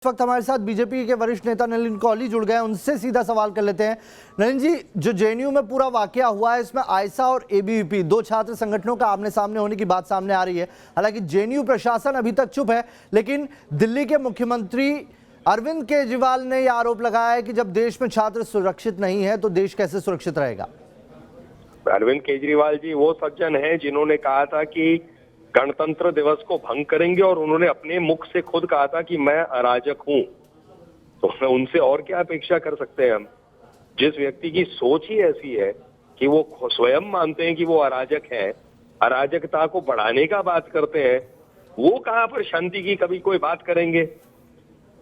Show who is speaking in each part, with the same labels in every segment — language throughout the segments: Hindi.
Speaker 1: इस वक्त हमारे साथ बीजेपी के वरिष्ठ नेता नलिन कौली जुड़ गए हैं। उनसे सीधा सवाल कर लेते हैं। नलिन जी, जो जेएनयू में पूरा वाकया हुआ है, इसमें आयसा और एबीवीपी दो छात्र संगठनों का आमने सामने होने की बात सामने आ रही है। हालांकि जेएनयू प्रशासन अभी तक चुप है, लेकिन दिल्ली के मुख्यमंत्री अरविंद केजरीवाल ने यह आरोप लगाया है कि जब देश में छात्र सुरक्षित नहीं है तो देश कैसे सुरक्षित रहेगा।
Speaker 2: अरविंद केजरीवाल जी वो सज्जन हैं जिन्होंने कहा था कि गणतंत्र दिवस को भंग करेंगे, और उन्होंने अपने मुख से खुद कहा था कि मैं अराजक हूं। तो उनसे और क्या अपेक्षा कर सकते हैं हम, जिस व्यक्ति की सोच ही ऐसी है कि वो स्वयं मानते हैं कि वो अराजक है, अराजकता को बढ़ाने का बात करते हैं, वो कहां पर शांति की कभी कोई बात करेंगे।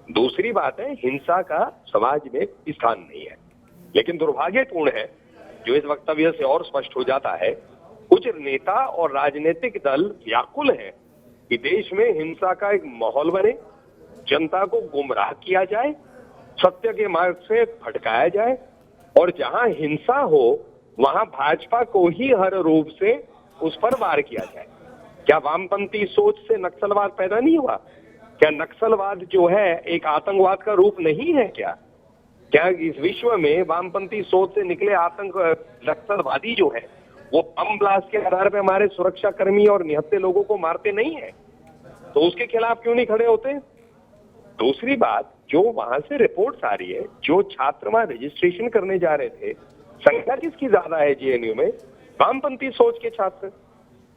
Speaker 2: दूसरी बात है, हिंसा का समाज में स्थान नहीं है। लेकिन दुर्भाग्यपूर्ण है, जो इस वक्तव्य से और स्पष्ट हो जाता है, कुछ नेता और राजनीतिक दल व्याकुल हैं कि देश में हिंसा का एक माहौल बने, जनता को गुमराह किया जाए, सत्य के मार्ग से भटकाया जाए, और जहां हिंसा हो वहां भाजपा को ही हर रूप से उस पर वार किया जाए। क्या वामपंथी सोच से नक्सलवाद पैदा नहीं हुआ? क्या नक्सलवाद जो है एक आतंकवाद का रूप नहीं है? क्या इस विश्व में वामपंथी सोच से निकले आतंक नक्सलवादी जो है वो बम ब्लास्ट के आधार पर हमारे सुरक्षा कर्मी और निहत्थे लोगों को मारते नहीं है? तो उसके खिलाफ क्यों नहीं खड़े होते? दूसरी बात, जो वहां से रिपोर्ट्स आ रही है, जो छात्र वहां रजिस्ट्रेशन करने जा रहे थे, संख्या किसकी ज्यादा है जेएनयू में? वामपंथी सोच के छात्र।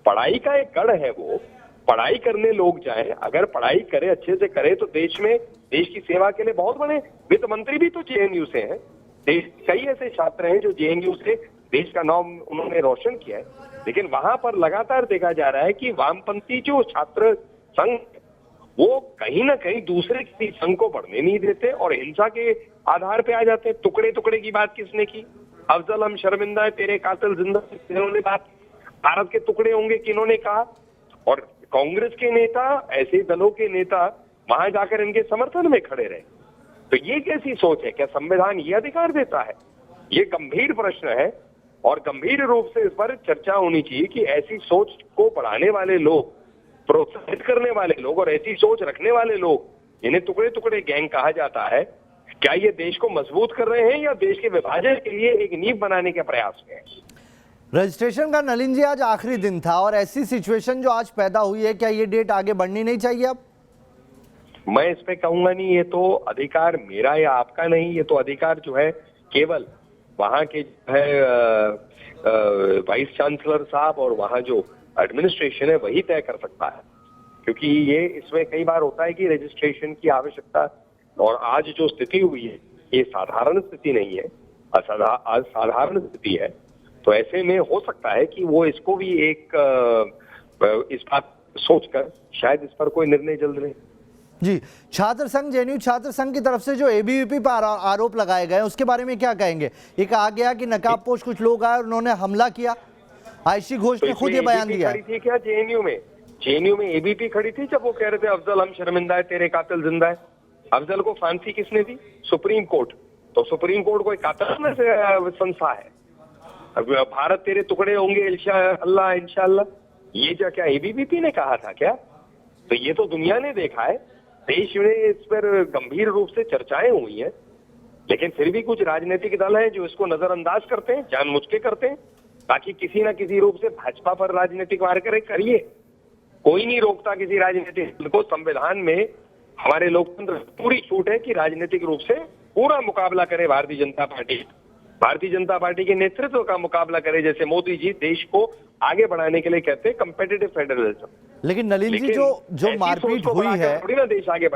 Speaker 2: पढ़ाई का एक गढ़ है, वो पढ़ाई करने लोग जाए, अगर पढ़ाई करे, अच्छे से करे, तो देश में देश की सेवा के लिए बहुत बड़े वित्त मंत्री भी तो जेएनयू से हैं। कई ऐसे छात्र हैं जो जेएनयू से देश का नाम उन्होंने रोशन किया है। लेकिन वहां पर लगातार देखा जा रहा है कि वामपंथी जो छात्र संघ, वो कहीं ना कहीं दूसरे किसी संघ को बढ़ने नहीं देते और हिंसा के आधार पे आ जाते हैं। टुकड़े टुकड़े की बात किसने की? अफजल हम शर्मिंदा है, तेरे कातिल जिंदा, किन्होंने बात? भारत के टुकड़े होंगे किन्होंने कहा? और कांग्रेस के नेता, ऐसे दलों के नेता वहां जाकर इनके समर्थन में खड़े रहे। तो ये कैसी सोच है? क्या संविधान ये अधिकार देता है? ये गंभीर प्रश्न है और गंभीर रूप से इस पर चर्चा होनी चाहिए कि ऐसी सोच को बढ़ाने वाले लोग, प्रोत्साहित करने वाले लोग और ऐसी सोच रखने वाले लोग, जिन्हें टुकड़े टुकड़े गैंग कहा जाता है, क्या ये देश को मजबूत कर रहे हैं या देश के विभाजन के लिए एक नींव बनाने के प्रयास में है?
Speaker 1: रजिस्ट्रेशन का नलिन जी आज आखिरी दिन था और ऐसी सिचुएशन जो आज पैदा हुई है, क्या ये डेट आगे बढ़नी नहीं चाहिए? अब
Speaker 2: मैं इस पे कहूंगा नहीं, ये तो अधिकार मेरा या आपका नहीं, ये तो अधिकार जो है केवल वहां के जो है वाइस चांसलर साहब और वहां जो एडमिनिस्ट्रेशन है वही तय कर सकता है। क्योंकि ये इसमें कई बार होता है कि रजिस्ट्रेशन की आवश्यकता, और आज जो स्थिति हुई है ये साधारण स्थिति नहीं है, असाधारण स्थिति है। तो ऐसे में हो सकता है कि वो इसको भी एक इस बात सोचकर शायद इस पर कोई निर्णय जल्द ले।
Speaker 1: जी, छात्र संघ, जेएनयू छात्र संघ की तरफ से जो एबीवीपी पर आरोप लगाए गए उसके बारे में क्या कहेंगे? ये कहा गया कि नकाबपोश कुछ लोग आए और उन्होंने हमला किया। आयशी घोष ने खुद ये बयान दिया।
Speaker 2: खड़ी थी क्या जेएनयू में एबीपी खड़ी थी जब वो कह रहे थे अफजल हम शर्मिंदा है, तेरे कातिल जिंदा है? अफजल को फांसी किसने दी? Supreme Court. तो सुप्रीम कोर्ट कोई कातिल संस्था है? भारत तेरे टुकड़े होंगे अल्लाह इंशाअल्लाह, ये क्या एबीवीपी ने कहा था क्या? तो ये तो दुनिया ने देखा है, देश में इस पर गंभीर रूप से चर्चाएं हुई हैं। लेकिन फिर भी कुछ राजनीतिक दल हैं जो इसको नजरअंदाज करते हैं, जानबूझ के करते हैं, ताकि किसी ना किसी रूप से भाजपा पर राजनीतिक वार करिए। कोई नहीं रोकता किसी राजनीतिक दल को। संविधान में हमारे लोकतंत्र पूरी छूट है कि राजनीतिक रूप से पूरा मुकाबला करे भारतीय जनता पार्टी के नेतृत्व का मुकाबला करे, जैसे मोदी जी देश को आगे बढ़ाने के लिए कहते हैं कंपेटिटिव फेडरलिज्म।
Speaker 1: लेकिन नलिन जी, जो मारपीट हुई है,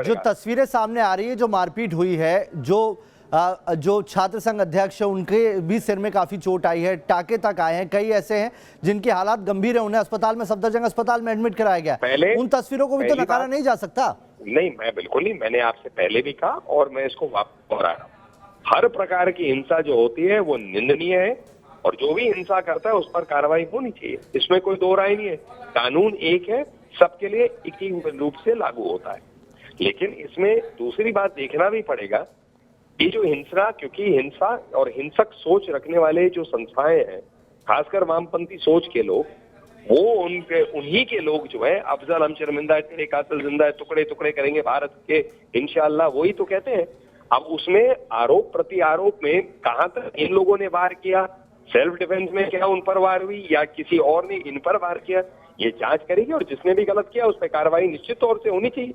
Speaker 1: जो तस्वीरें सामने आ रही है, जो मारपीट हुई है, जो छात्र संघ अध्यक्ष है उनके भी सिर में काफी चोट आई है, टाके तक आए हैं, कई ऐसे हैं जिनके हालात गंभीर है, उन्हें अस्पताल में, सफदरजंग अस्पताल में एडमिट कराया गया। उन तस्वीरों को भी तो नकारा नहीं जा सकता।
Speaker 2: नहीं, मैं बिल्कुल नहीं, मैंने आपसे पहले भी कहा और मैं इसको वापस दोहरा रहा हूं। हर प्रकार की हिंसा जो होती है वो निंदनीय है, और जो भी हिंसा करता है उस पर कार्रवाई होनी चाहिए, इसमें कोई दो राय नहीं है। कानून एक है, सबके लिए एक ही रूप से लागू होता है। लेकिन इसमें दूसरी बात देखना भी पड़ेगा, ये जो हिंसा, क्योंकि हिंसा और हिंसक सोच रखने वाले जो संस्थाएं हैं, खासकर वामपंथी सोच के लोग, वो उनके उन्हीं के लोग जो है, अफजल हम शर्मिंदा है, तेरे कातिल जिंदा है, टुकड़े टुकड़े करेंगे भारत के इंशाअल्लाह, वही तो कहते हैं। अब उसमें आरोप प्रति आरोप में कहां तक इन लोगों ने वार किया, सेल्फ डिफेंस में क्या उन पर वार हुई या किसी और ने इन पर वार किया, ये जांच करेगी और जिसने भी गलत किया उस पर कार्रवाई निश्चित तौर से होनी चाहिए।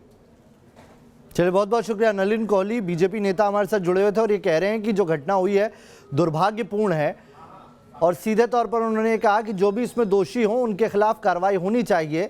Speaker 1: चलिए, बहुत बहुत शुक्रिया। नलिन कोहली बीजेपी नेता हमारे साथ जुड़े हुए थे और ये कह रहे हैं कि जो घटना हुई है दुर्भाग्यपूर्ण है और सीधे तौर पर उन्होंने कहा कि जो भी इसमें दोषी हों उनके खिलाफ कार्रवाई होनी चाहिए।